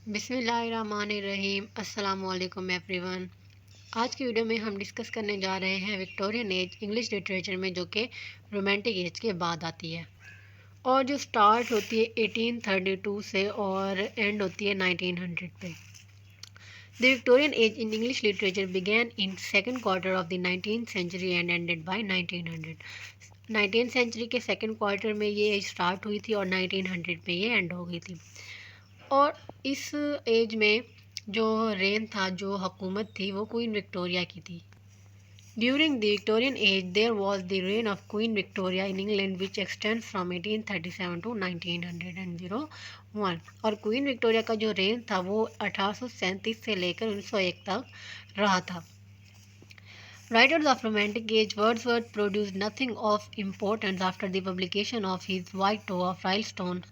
बिस्मिल्लाहिर्रहमानिर्रहीम। अस्सलाम वालेकुम एवरीवन। आज की वीडियो में हम डिस्कस करने जा रहे हैं विक्टोरियन एज इंग्लिश लिटरेचर में, जो कि रोमांटिक एज के बाद आती है और जो स्टार्ट होती है 1832 से और एंड होती है 1900 पे। The Victorian age in English literature began in second quarter of the 19th century and ended by 1900। 19th century के सेकेंड क्वार्टर में ये एज स्टार्ट हुई थी और 1900 में ये एंड हो गई थी। और इस एज में जो रेन था, जो हुकूमत थी, वो क्वीन विक्टोरिया की थी। During the Victorian age there was the reign of Queen Victoria in England which extends from 1837 to 1901। और क्वीन विक्टोरिया का जो रेन था वो 1837 से लेकर 1901 तक रहा था। Writers of Romantic Age, Wordsworth produced nothing of importance after the publication of his White Tower of Rylstone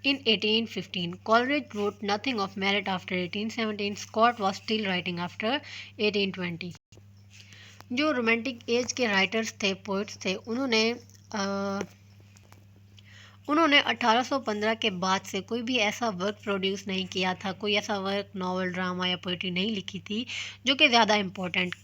in 1815. Coleridge wrote nothing of merit after 1817. Scott was still writing after 1820. जो romantic as के writers थे, poets थे, उन्होंने 1815 के बाद से कोई भी ऐसा वर्क प्रोड्यूस नहीं किया था, कोई ऐसा वर्क, नॉवल, ड्रामा या पोइट्री नहीं लिखी थी जो कि ज़्यादा इम्पोर्टेंट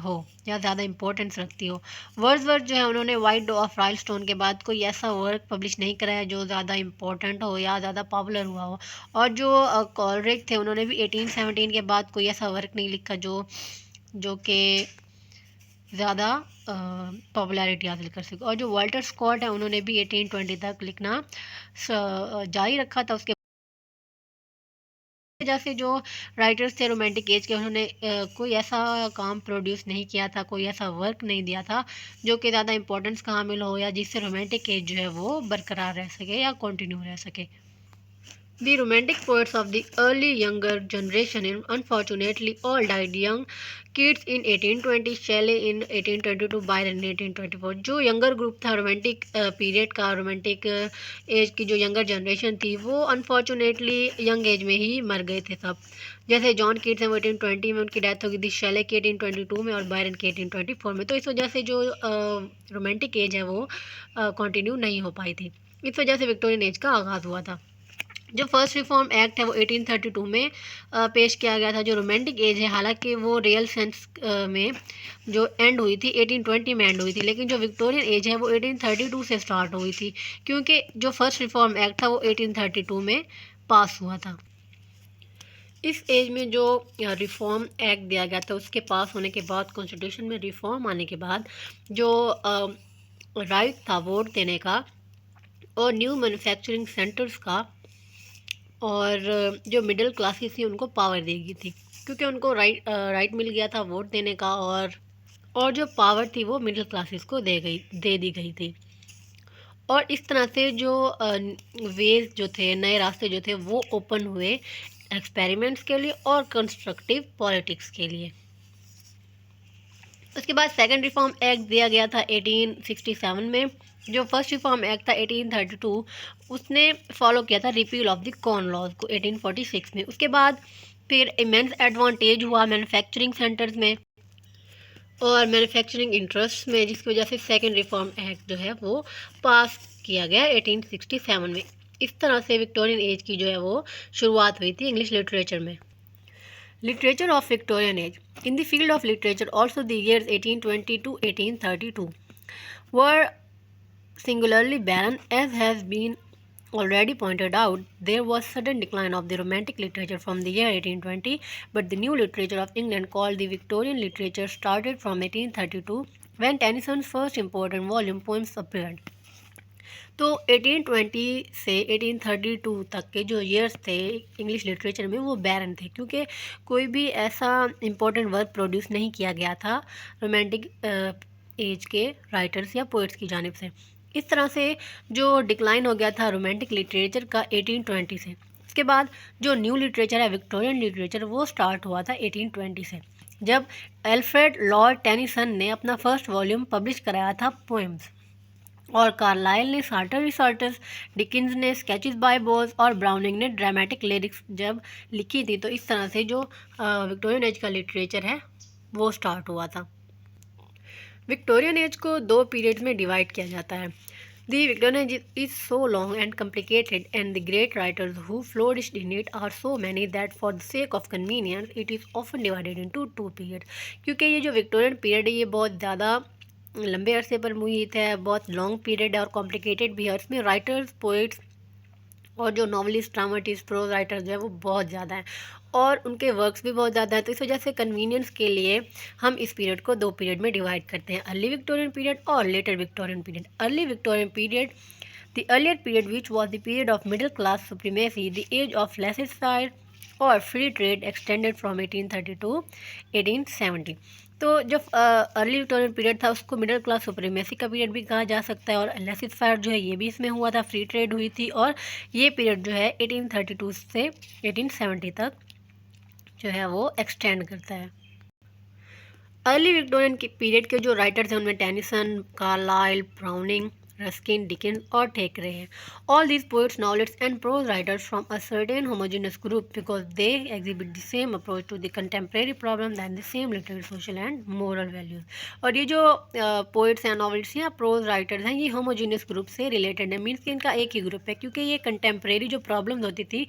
हो या ज़्यादा इम्पोर्टेंस रखती हो। वर्ड्सवर्थ जो है, उन्होंने वाइट डो ऑफ राइलस्टोन के बाद कोई ऐसा वर्क पब्लिश नहीं कराया जो ज़्यादा इम्पोर्टेंट हो या ज़्यादा पॉपुलर हुआ हो। और जो कॉलरिज थे, उन्होंने भी 1817 के बाद कोई ऐसा वर्क नहीं लिखा जो कि ज़्यादा पॉपुलैरिटी हासिल कर सके। और जो वाल्टर स्कॉट है, उन्होंने भी 1820 तक लिखना जारी रखा था। उसके वजह से जो राइटर्स थे रोमांटिक एज के, उन्होंने कोई ऐसा काम प्रोड्यूस नहीं किया था, कोई ऐसा वर्क नहीं दिया था जो कि ज़्यादा इंपॉर्टेंस का हामिल हो या जिससे रोमांटिक एज जो है वो बरकरार रह सके या कंटिन्यू रह सके। The romantic poets of the early younger generation unfortunately all died young. Keats in 1820, Shelley in 1822, Byron in 1824। जो यंगर ग्रुप था रोमांटिक पीरियड का, रोमांटिक एज की जो यंगर जनरेशन थी, वो अनफॉर्चुनेटली यंग एज में ही मर गए थे सब। जैसे जॉन कीट्स हैं, वो 1820 में उनकी डेथ हो गई थी, शेले की 1822 में और बायरन की 1824 में। तो इस वजह से जो रोमांटिक एज है वो कंटिन्यू नहीं हो पाई थी। इस वजह से विक्टोरियन एज का आगाज़ हुआ था। जो फर्स्ट रिफॉर्म एक्ट है वो 1832 में पेश किया गया था। जो रोमांटिक एज है, हालांकि वो रियल सेंस में जो एंड हुई थी 1820 में एंड हुई थी, लेकिन जो विक्टोरियन एज है वो 1832 से स्टार्ट हुई थी, क्योंकि जो फर्स्ट रिफॉर्म एक्ट था वो 1832 में पास हुआ था। इस एज में जो रिफॉर्म एक्ट दिया गया था, उसके पास होने के बाद, कॉन्स्टिट्यूशन में रिफॉर्म आने के बाद, जो राइट था वोट देने का और न्यू मैन्युफैक्चरिंग सेंटर्स का, और जो मिडिल क्लासेस थी उनको पावर दी गई थी, क्योंकि उनको राइट मिल गया था वोट देने का, और जो पावर थी वो मिडिल क्लासेस को दे दी गई थी। और इस तरह से जो वेज जो थे, नए रास्ते जो थे, वो ओपन हुए एक्सपेरिमेंट्स के लिए और कंस्ट्रक्टिव पॉलिटिक्स के लिए। उसके बाद सेकंड रिफॉर्म एक्ट दिया गया था 1867 में। जो फर्स्ट रिफॉर्म एक्ट था 1832, उसने फॉलो किया था repeal of the Corn Laws को 1846 में। उसके बाद फिर इमेंस एडवांटेज हुआ मैन्युफैक्चरिंग सेंटर्स में और मैन्युफैक्चरिंग इंटरेस्ट में, जिसकी वजह से सेकंड रिफॉर्म एक्ट जो है वो पास किया गया 1867 में। इस तरह से विक्टोरियन एज की जो है वो शुरुआत हुई थी इंग्लिश लिटरेचर में। Literature of Victorian Age. In the field of literature, also the years 1820 to 1832 were singularly barren, as has been already pointed out. There was sudden decline of the Romantic literature from the year 1820, but the new literature of England, called the Victorian literature, started from 1832, when Tennyson's first important volume, Poems, appeared. तो 1820 से 1832 तक के जो years थे English literature में, वो बैरन थे, क्योंकि कोई भी ऐसा इम्पोर्टेंट वर्क प्रोड्यूस नहीं किया गया था रोमांटिक एज के राइटर्स या पोइट्स की जानिब से। इस तरह से जो डिक्लाइन हो गया था रोमांटिक लिटरेचर का 1820 से। इसके बाद जो न्यू लिटरेचर है, विक्टोरियन लिटरेचर, वो स्टार्ट हुआ था 1820 से, जब एल्फ्रेड लॉर्ड टेनिसन ने अपना फर्स्ट वॉल्यूम पब्लिश कराया था, पोएम्स। और कार्लाइल ने साल्टर रिसर्टस, डिकिंस ने स्केचेस बाय बोज और ब्राउनिंग ने ड्रामेटिक लिरिक्स जब लिखी थी। तो इस तरह से जो विक्टोरियन एज का लिटरेचर है वो स्टार्ट हुआ था। विक्टोरियन एज को दो पीरियड्स में डिवाइड किया जाता है। The Victorian age is so long and complicated, and the great writers who flourished in it are so many that for the sake of convenience, it is often divided into two periods. क्योंकि ये जो Victorian period है ये बहुत ज़्यादा लंबे अरसे पर मुहित है, बहुत लॉन्ग पीरियड है और कॉम्प्लिकेटेड भी है। इसमें राइटर्स, पोइट्स और जो नॉवलिस्ट, ड्रामाटिस्ट, प्रोज राइटर जो है वो बहुत ज़्यादा हैं और उनके वर्क्स भी बहुत ज़्यादा है। तो इस वजह से कन्वीनियंस के लिए हम इस पीरियड को दो पीरियड में डिवाइड करते हैं, अर्ली विक्टोरियन पीरियड और later Victorian period. Early Victorian period, the earlier period which was the period of middle class supremacy, the age of laissez faire और free trade extended from 1830 to 1870। तो जो early Victorian period था उसको middle class supremacy का period भी कहा जा सकता है और लेसिस फायर जो है ये भी इसमें हुआ था, फ्री ट्रेड हुई थी और ये पीरियड जो है 1832 से 1870 तक जो है वो एक्सटेंड करता है। अर्ली विक्टोरियन के पीरियड के जो राइटर्स हैं उनमें Tennyson, Carlyle, Browning, Ruskin, Dickens और थेकरे हैं। All these poets, novelists and prose writers from a certain homogeneous group because they exhibit the same approach to the contemporary problem than the same literary, social and moral values. और ये जो poets हैं, नॉवलिस्ट्स या pros writers हैं, ये homogeneous group से related है, means कि इनका एक ही ग्रुप है क्योंकि ये कंटेम्प्रेरी जो प्रॉब्लम्स होती थी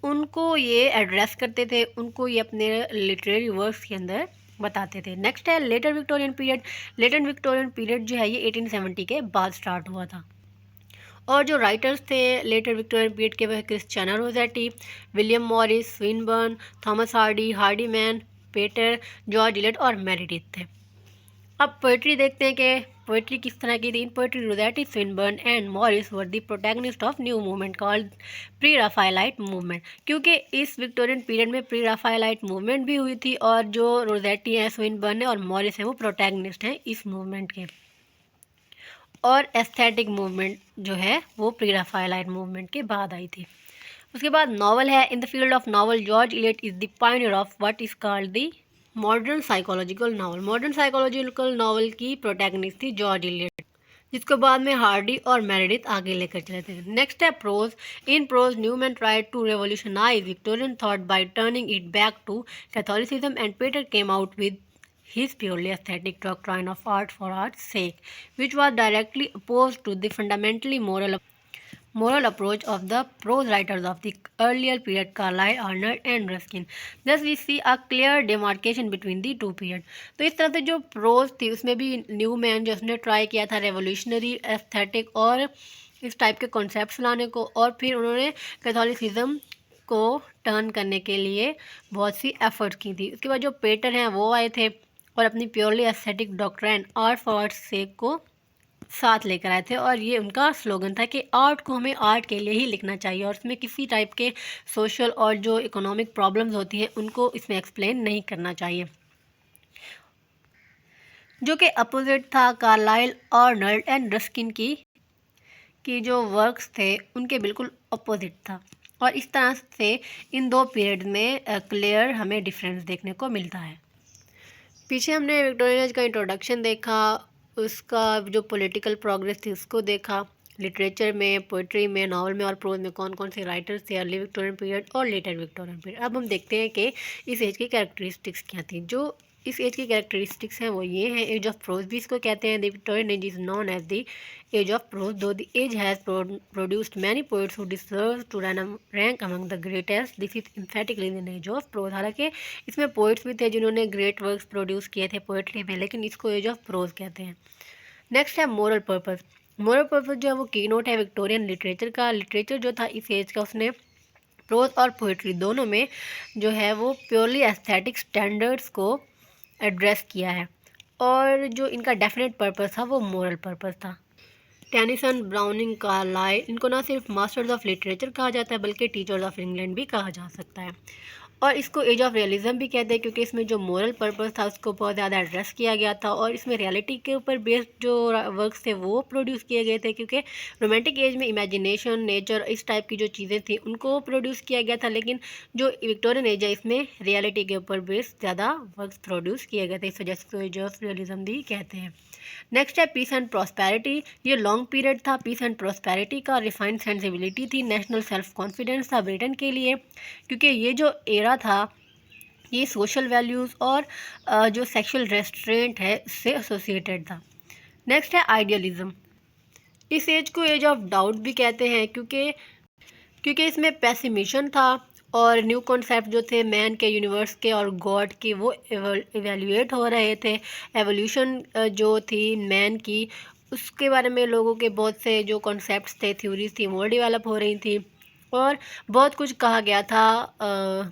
उनको ये एड्रेस करते थे, उनको ये अपने लिटरेरी वर्क्स के अंदर बताते थे। नेक्स्ट है letter Victorian period. Letter Victorian period जो है ये 1870 के बाद स्टार्ट हुआ था और जो राइटर्स थे लेटर विक्टोरियन पीरियड के वह Christina Rossetti, William Morris, Swinburne, Thomas Hardy, हार्डीमैन, पेटर, जॉर्ज इलियट और मेरिडिथ थे। अब पोइट्री देखते हैं कि पोइट्री किस तरह की थी। In poetry Rossetti, Swinburne and Morris were the protagonist of new movement called pre Raphaelite movement, क्योंकि इस विक्टोरियन पीरियड में प्री राफाएलाइट मूवमेंट भी हुई थी और जो रोसेटी हैं, स्विनबर्न है और मॉरिस हैं वो प्रोटैगनिस्ट हैं इस मूवमेंट के। और एस्थेटिक मूवमेंट जो है वो प्री राफाएलाइट मूवमेंट के बाद आई थी। उसके बाद नॉवल है। In the field of novel George Eliot is the Pioneer of what is called the modern psychological novel. Modern psychological novel की प्रोटैगनिस्ट थी जॉर्ज इलियट, जिसको बाद में हार्डी और मेरिडिथ आगे लेकर चले थे। नेक्स्ट है prose. In prose Newman tried to revolutionise Victorian thought by turning it back to Catholicism and Peter came out with his purely aesthetic doctrine of art for art's sake, which was directly opposed to the fundamentally moral approach of the prose writers of the earlier period, Carlyle, Arnold and Ruskin. Thus we see a clear demarcation between the two periods. तो इस तरह से जो pros थी उसमें भी new man जो उसने ट्राई किया था रेवोल्यूशनरी एस्थेटिक और इस टाइप के कॉन्सेप्ट्स लाने को, और फिर उन्होंने कैथोलिसिज्म को टर्न करने के लिए बहुत सी एफर्ट्स की थी। उसके बाद जो पेटर हैं वो आए थे और अपनी purely aesthetic doctrine art for arts sake को साथ लेकर आए थे और ये उनका स्लोगन था कि आर्ट को हमें आर्ट के लिए ही लिखना चाहिए और इसमें किसी टाइप के सोशल और जो इकोनॉमिक प्रॉब्लम्स होती हैं उनको इसमें एक्सप्लेन नहीं करना चाहिए, जो कि अपोजिट था कार्लाइल, आर्नल्ड एंड रस्किन की जो वर्क्स थे उनके बिल्कुल अपोजिट था। और इस तरह से इन दो पीरियड में क्लियर हमें डिफरेंस देखने को मिलता है। पीछे हमने विक्टोरियन एज का इंट्रोडक्शन देखा, उसका जो पॉलिटिकल प्रोग्रेस थी उसको देखा, लिटरेचर में, पोइट्री में, नावल में और प्रोज में कौन कौन से राइटर्स थे अर्ली विक्टोरियन पीरियड और लेटर विक्टोरियन पीरियड। अब हम देखते हैं कि इस एज की कैरेक्टरिस्टिक्स क्या थी। जो इस एज की कैरेक्टरिस्टिक्स हैं वो ये हैं। एज ऑफ प्रोज भी इसको कहते हैं। The Victorian age is known as the age of prose, though the age has produced many poets who deserve to rank among the greatest. This is emphatically in age of prose. हालांकि इसमें poets भी थे जिन्होंने great works produce किए थे poetry में, लेकिन इसको एज ऑफ प्रोज कहते हैं। नेक्स्ट है मोरल पर्पस। मोरल पर्पस जो है वो की नोट है विक्टोरियन लिटरेचर का। लिटरेचर जो था इस एज का उसने प्रोज और पोइट्री दोनों में जो है वो प्योरली एस्थेटिक स्टैंडर्ड्स को एड्रेस किया है और जो इनका डेफिनेट पर्पस था वो मोरल पर्पस था। टेनिसन, ब्राउनिंग, कार्लाइल, इनको ना सिर्फ मास्टर्स ऑफ लिटरेचर कहा जाता है बल्कि टीचर्स ऑफ इंग्लैंड भी कहा जा सकता है। और इसको एज ऑफ रियलिज्म भी कहते हैं क्योंकि इसमें जो मोरल पर्पस था उसको बहुत ज़्यादा एड्रेस किया गया था और इसमें रियलिटी के ऊपर बेस्ड जो वर्क्स थे वो प्रोड्यूस किए गए थे, क्योंकि रोमांटिक एज में इमेजिनेशन, नेचर, इस टाइप की जो चीज़ें थी उनको प्रोड्यूस किया गया था, लेकिन जो विक्टोरियन एज है इसमें रियलिटी के ऊपर बेस्ड ज़्यादा वर्क्स प्रोड्यूस किए गए थे, इस वजह से इसको एज ऑफ रियलिज्म भी कहते हैं। नेक्स्ट है पीस एंड प्रॉस्पेरिटी। ये लॉन्ग पीरियड था पीस एंड प्रॉस्पेरिटी का। रिफाइंड सेंसिबिलिटी थी, नेशनल सेल्फ कॉन्फिडेंस था ब्रिटेन के लिए, क्योंकि ये जो एरा था ये सोशल वैल्यूज़ और जो सेक्सुअल रेस्ट्रेंट है उससे एसोसिएटेड था। नेक्स्ट है आइडियलिज्म। इस एज को एज ऑफ डाउट भी कहते हैं क्योंकि इसमें पेसिमिशन था और न्यू कॉन्सेप्ट जो थे मैन के, यूनिवर्स के और गॉड के, वो इवेल्युएट हो रहे थे। एवोल्यूशन जो थी मैन की, उसके बारे में लोगों के बहुत से जो कॉन्सेप्ट्स थे, थ्योरीज थी, वो डेवलप हो रही थी और बहुत कुछ कहा गया था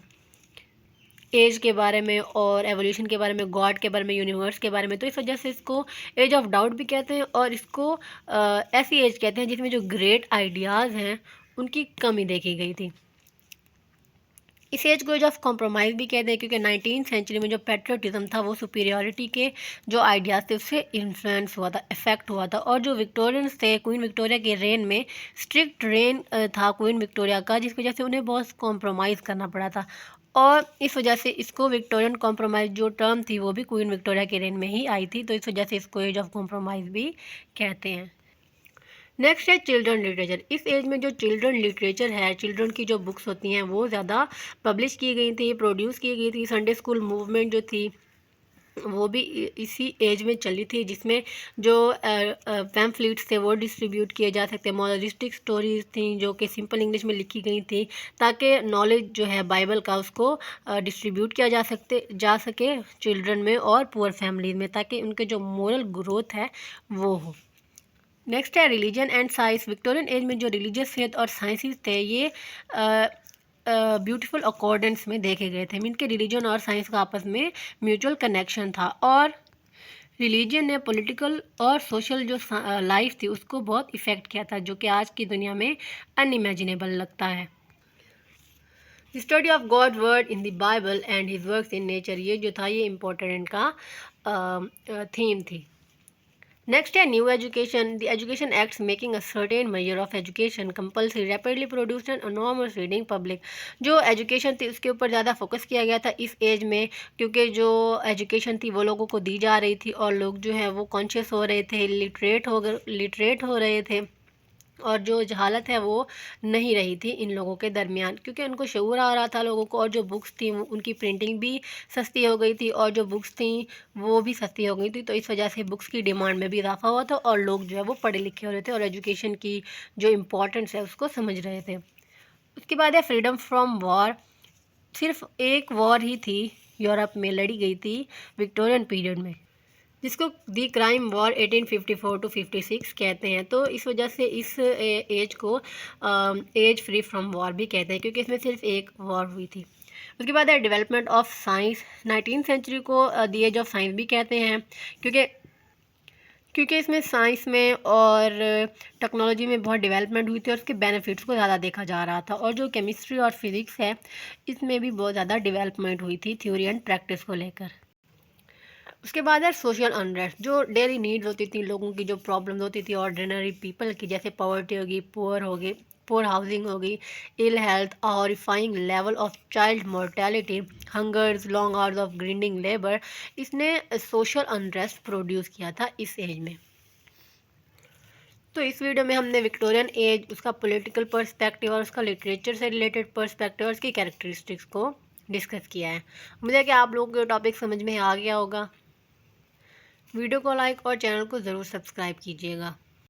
एज के बारे में और एवोल्यूशन के बारे में, गॉड के बारे में, यूनिवर्स के बारे में। तो इस वजह से इसको एज ऑफ डाउट भी कहते हैं और इसको ऐसी एज कहते हैं जिसमें जो ग्रेट आइडियाज़ हैं उनकी कमी देखी गई थी। इस एज को एज ऑफ कॉम्प्रोमाइज़ भी कहते हैं क्योंकि 19th सेंचुरी में जो पेट्रियोटिज्म था वो सुपीरियॉरिटी के जो आइडियाज़ थे उससे इन्फ्लुएंस हुआ था, इफेक्ट हुआ था। और जो विक्टोरियंस थे, क्वीन विक्टोरिया के रेन में स्ट्रिक्ट रेन था क्वीन विक्टोरिया का, जिसकी वजह से उन्हें बहुत कॉम्प्रोमाइज़ करना पड़ा था और इस वजह से इसको विक्टोरियन कॉम्प्रोमाइज़ जो टर्म थी वो भी क्वीन विक्टोरिया के रेन में ही आई थी। तो इस वजह से इसको एज ऑफ कॉम्प्रोमाइज़ भी कहते हैं। नेक्स्ट है चिल्ड्रन लिटरेचर। इस एज में जो चिल्ड्रन लिटरेचर है, चिल्ड्रन की जो बुक्स होती हैं वो ज़्यादा पब्लिश की गई थी, प्रोड्यूस की गई थी। संडे स्कूल मूवमेंट जो थी वो भी इसी एज में चली थी, जिसमें जो पैम्फलेट्स थे वो डिस्ट्रीब्यूट किए जा सकते। मोरलिस्टिक स्टोरीज थी जो कि सिंपल इंग्लिश में लिखी गई थी ताकि नॉलेज जो है बाइबल का उसको डिस्ट्रीब्यूट किया जा सके चिल्ड्रन में और पुअर फैमिलीज में, ताकि उनके जो मोरल ग्रोथ है वो हो। नेक्स्ट है religion and science. Victorian age में जो रिलीजियस फेथ और साइंसेस थे ये ब्यूटीफुल अकॉर्डेंस में देखे गए थे। इनके रिलीजन और साइंस का आपस में म्यूचुअल कनेक्शन था और रिलीजन ने पॉलिटिकल और सोशल जो लाइफ थी उसको बहुत इफ़ेक्ट किया था, जो कि आज की दुनिया में अनइमेजिनेबल लगता है। Study of God word in the Bible and his works in nature, ये जो था ये इम्पोर्टेंट इनका थीम थी। नेक्स्ट है new education. The education acts making a certain measure of education compulsory rapidly produced and enormous reading public. जो education थी उसके ऊपर ज़्यादा फोकस किया गया था इस एज में, क्योंकि जो एजुकेशन थी वो लोगों को दी जा रही थी और लोग जो है वो कॉन्शियस हो रहे थे, लिटरेट हो रहे थे और जो जहालत है वो नहीं रही थी इन लोगों के दरमियान, क्योंकि उनको शऊर आ रहा था लोगों को। और जो बुक्स थी उनकी प्रिंटिंग भी सस्ती हो गई थी और जो बुक्स थी वो भी सस्ती हो गई थी। तो इस वजह से बुक्स की डिमांड में भी इजाफा हुआ था और लोग जो है वो पढ़े लिखे हो रहे थे और एजुकेशन की जो इम्पोर्टेंस है उसको समझ रहे थे। उसके बाद है फ्रीडम फ्रॉम वॉर। सिर्फ एक वॉर ही थी यूरोप में लड़ी गई थी विक्टोरियन पीरियड में, जिसको दी क्राइम वॉर 1854 टू 56 कहते हैं। तो इस वजह से इस एज को एज फ्री फ्रॉम वॉर भी कहते हैं, क्योंकि इसमें सिर्फ एक वॉर हुई थी। उसके बाद है development of science. 19th century को दी एज ऑफ साइंस भी कहते हैं, क्योंकि इसमें साइंस में और टेक्नोलॉजी में बहुत डेवलपमेंट हुई थी और उसके बेनिफिट्स को ज़्यादा देखा जा रहा था। और जो केमिस्ट्री और फिज़िक्स है इसमें भी बहुत ज़्यादा डेवलपमेंट हुई थी थ्योरी एंड प्रैक्टिस को लेकर। उसके बाद है सोशल अनरेस्ट। जो डेली नीड्स होती थी लोगों की, जो प्रॉब्लम्स होती थी ऑर्डिनरी पीपल की, जैसे पॉवर्टी होगी, पुअर हाउसिंग होगी, ill health, horrifying level of child mortality, hungers, long hours of grinding labour, इसने सोशल अनरेस्ट प्रोड्यूस किया था इस एज में। तो इस वीडियो में हमने विक्टोरियन एज, उसका पॉलिटिकल पर्सपेक्टिव और उसका लिटरेचर से रिलेटेड पर्सपेक्टिव और उसकी कैरेक्टरिस्टिक्स को डिस्कस किया है। मुझे कि आप लोगों को टॉपिक समझ में आ गया होगा। वीडियो को लाइक और चैनल को ज़रूर सब्सक्राइब कीजिएगा।